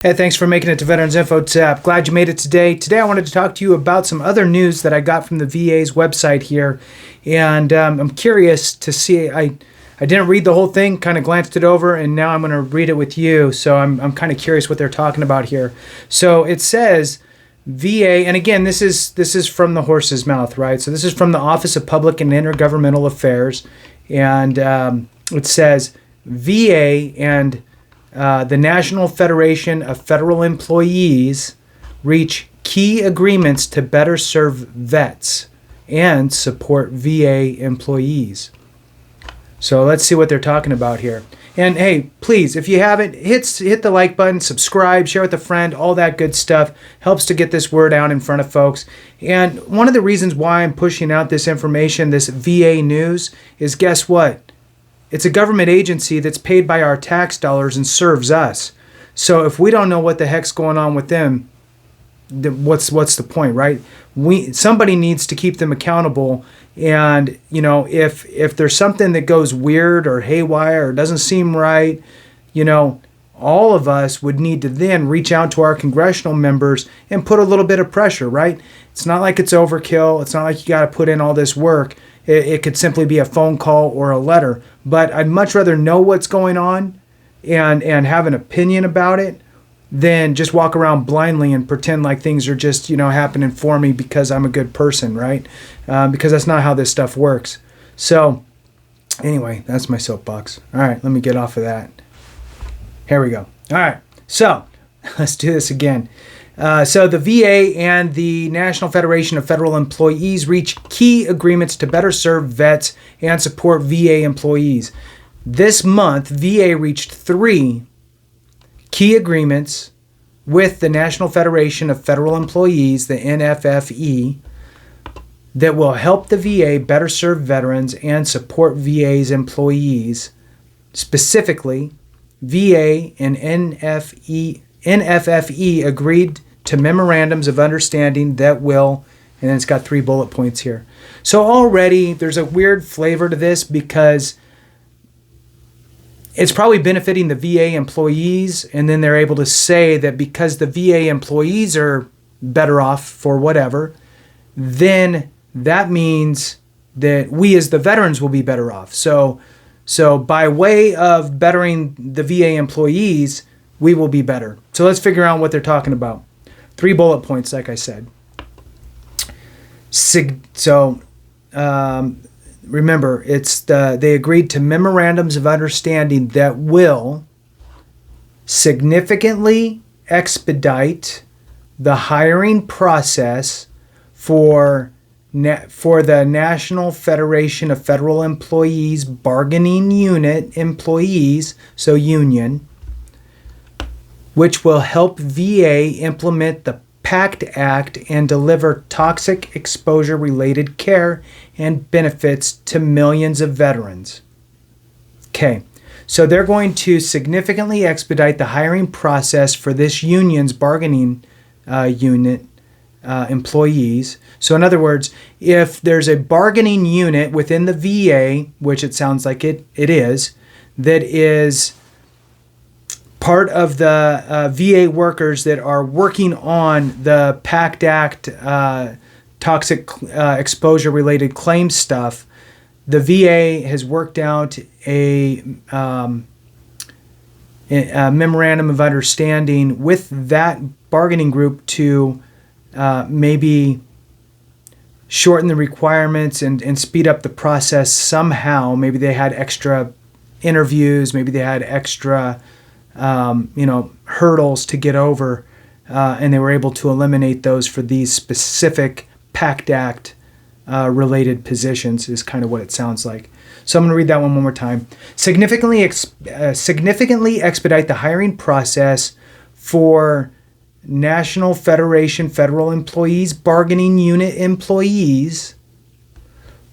Hey, thanks for making it to Veterans Info Tap. Glad you made it today. Today I wanted to talk to you about some other news that I got from the VA's website here. And I'm curious to see, I didn't read the whole thing, kind of glanced it over, and now I'm going to read it with you. So I'm kind of curious what they're talking about here. So it says VA, and again, this is from the horse's mouth, right? So this is from the Office of Public and Intergovernmental Affairs. And it says VA and the National Federation of Federal Employees reach key agreements to better serve vets and support VA employees. So let's see what they're talking about here. And hey, please, if you haven't, hit the like button, subscribe, share with a friend, all that good stuff. Helps to get this word out in front of folks. And one of the reasons why I'm pushing out this information, this VA news, is guess what? It's a government agency that's paid by our tax dollars and serves us. So if we don't know what the heck's going on with them, what's the point, right? Somebody needs to keep them accountable. And you know, if there's something that goes weird or haywire or doesn't seem right, you know, all of us would need to then reach out to our congressional members and put a little bit of pressure, right? It's not like it's overkill. It's not like you got to put in all this work. It could simply be a phone call or a letter. But I'd much rather know what's going on and have an opinion about it than just walk around blindly and pretend like things are just, you know, happening for me because I'm a good person, right? Because that's not how this stuff works. So anyway, that's my soapbox. All right, let me get off of that. Here we go. All right, so let's do this again. So the VA and the National Federation of Federal Employees reach key agreements to better serve vets and support VA employees. This month, VA reached 3 key agreements with the National Federation of Federal Employees, the NFFE, that will help the VA better serve veterans and support VA's employees. Specifically, VA and NFFE agreed to memorandums of understanding that will, and then it's got 3 bullet points here. So already there's a weird flavor to this because it's probably benefiting the VA employees, and then they're able to say that because the VA employees are better off for whatever, then that means that we as the veterans will be better off. So by way of bettering the VA employees, we will be better. So let's figure out what they're talking about. 3 bullet points, like I said. Remember, they agreed to memorandums of understanding that will significantly expedite the hiring process for the National Federation of Federal Employees Bargaining Unit employees, so union, which will help VA implement the PACT Act and deliver toxic exposure-related care and benefits to millions of veterans. Okay, so they're going to significantly expedite the hiring process for this union's bargaining unit employees. So in other words, if there's a bargaining unit within the VA, which it sounds like it is, that is part of the VA workers that are working on the PACT Act toxic exposure-related claim stuff, the VA has worked out a memorandum of understanding with that bargaining group to maybe shorten the requirements and speed up the process somehow. Maybe they had extra interviews, maybe they had extra hurdles to get over, and they were able to eliminate those for these specific PACT Act related positions is kind of what it sounds like. So I'm going to read that one more time. Significantly expedite the hiring process for National Federation Federal Employees Bargaining Unit employees,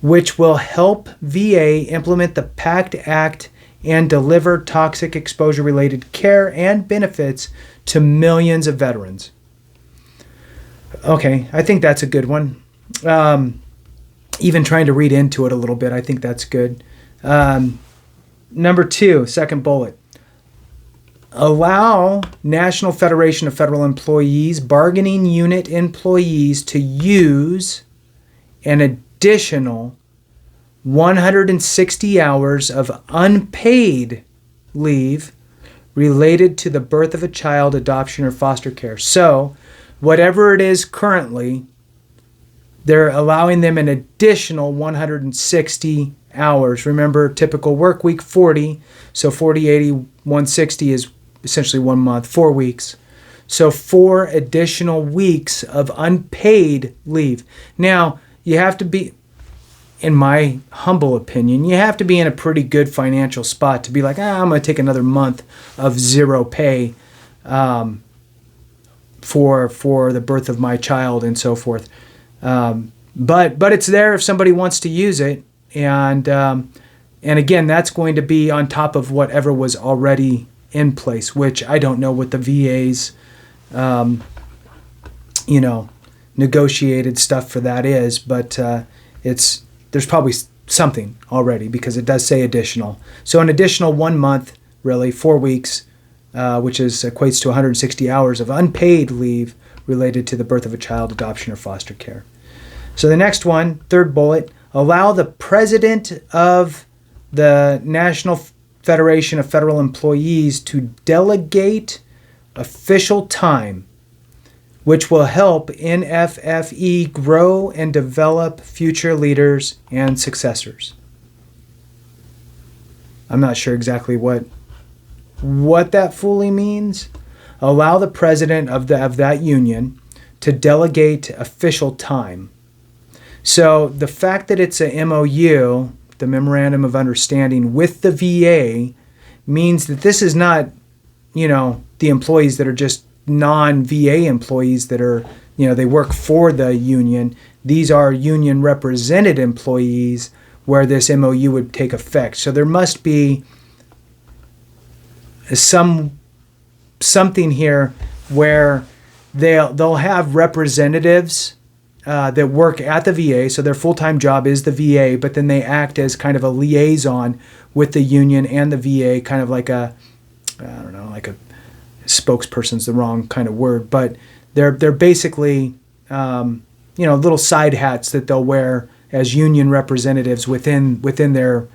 which will help VA implement the PACT Act and deliver toxic exposure-related care and benefits to millions of veterans. Okay, I think that's a good one. Even trying to read into it a little bit, I think that's good. Number 2, second bullet. allow National Federation of Federal Employees, bargaining unit employees to use an additional 160 hours of unpaid leave related to the birth of a child, adoption, or foster care. So, whatever it is currently, they're allowing them an additional 160 hours. Remember, typical work week 40, so 40, 80, 160 is essentially 1 month, 4 weeks. So 4 additional weeks of unpaid leave. Now, you have to be, in my humble opinion, you have to be in a pretty good financial spot to be like, I'm going to take another month of zero pay for the birth of my child and so forth. But it's there if somebody wants to use it, and again, that's going to be on top of whatever was already in place, which I don't know what the VA's negotiated stuff for that is, but there's probably something already because it does say additional. So an additional 1 month, really 4 weeks, which equates to 160 hours of unpaid leave related to the birth of a child, adoption, or foster care. So the next one, third bullet, allow the President of the National Federation of Federal Employees to delegate official time, which will help NFFE grow and develop future leaders and successors. I'm not sure exactly what that fully means. Allow the president of that union to delegate official time. So the fact that it's a MOU, the Memorandum of Understanding with the VA, means that this is not, the employees that are just non-VA employees that are, they work for the union. These are union represented employees where this MOU would take effect. So there must be something here where they'll have representatives that work at the VA, so their full-time job is the VA, but then they act as kind of a liaison with the union and the VA, kind of like a spokesperson's the wrong kind of word, but they're basically little side hats that they'll wear as union representatives within their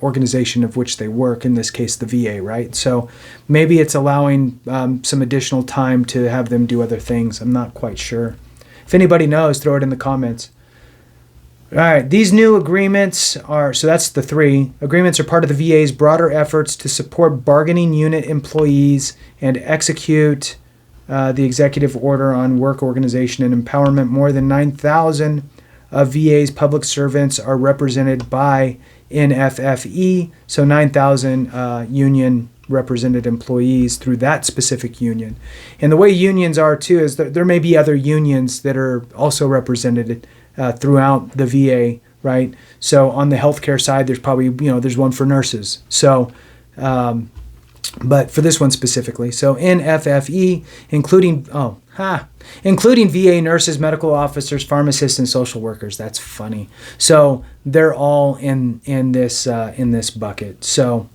organization of which they work, in this case the VA, right? So maybe it's allowing some additional time to have them do other things. I'm not quite sure. If anybody knows, throw it in the comments. All right, these new agreements so that's the 3. Agreements are part of the VA's broader efforts to support bargaining unit employees and execute the executive order on work organization and empowerment. More than 9,000 of VA's public servants are represented by NFFE, so 9,000 union represented employees through that specific union. And the way unions are too is that there may be other unions that are also represented throughout the VA, right? So on the healthcare side, there's probably, there's one for nurses. So, but for this one specifically, so NFFE, including VA nurses, medical officers, pharmacists, and social workers. That's funny. So they're all in this bucket. So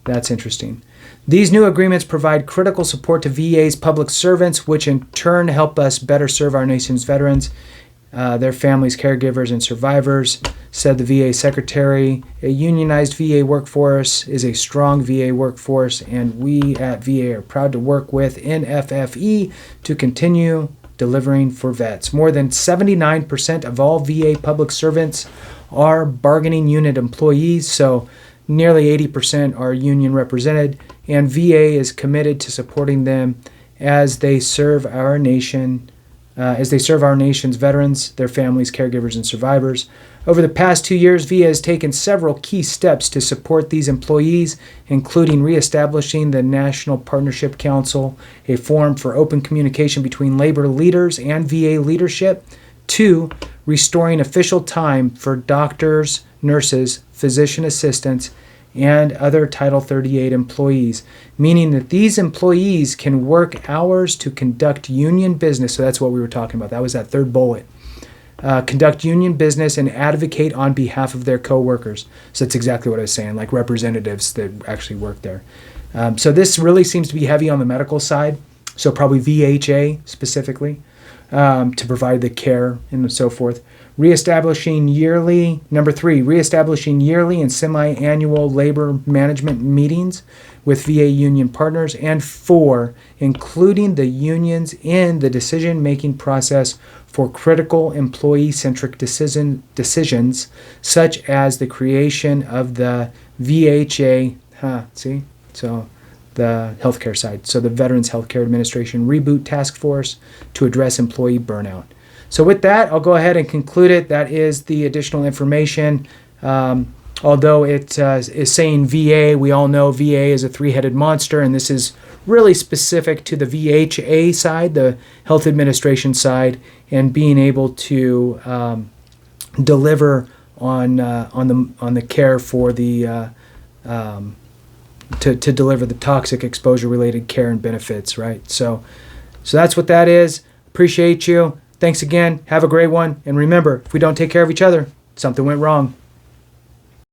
that's interesting. These new agreements provide critical support to VA's public servants, which in turn help us better serve our nation's veterans, their families, caregivers, and survivors, said the VA secretary. A unionized VA workforce is a strong VA workforce, and we at VA are proud to work with NFFE to continue delivering for vets. More than 79% of all VA public servants are bargaining unit employees, so nearly 80% are union represented, and VA is committed to supporting them as they serve our nation's veterans, their families, caregivers, and survivors. Over the past 2 years, VA has taken several key steps to support these employees, including reestablishing the National Partnership Council, a forum for open communication between labor leaders and VA leadership. 2, restoring official time for doctors, nurses, physician assistants, and other Title 38 employees, meaning that these employees can work hours to conduct union business. So that's what we were talking about. That was that third bullet. Conduct union business and advocate on behalf of their coworkers. So that's exactly what I was saying, like representatives that actually work there. So this really seems to be heavy on the medical side, so probably VHA specifically, to provide the care and so forth. Reestablishing yearly, number 3, reestablishing yearly and semi-annual labor management meetings with VA union partners. And 4, including the unions in the decision-making process for critical employee-centric decisions, such as the creation of the VHA, so the healthcare side, so the Veterans Healthcare Administration Reboot Task Force to address employee burnout. So with that, I'll go ahead and conclude it. That is the additional information. Although it is saying VA, we all know VA is a three-headed monster, and this is really specific to the VHA side, the Health Administration side, and being able to deliver on the care for the to deliver the toxic exposure-related care and benefits, right? So that's what that is. Appreciate you. Thanks again. Have a great one. And remember, if we don't take care of each other, something went wrong.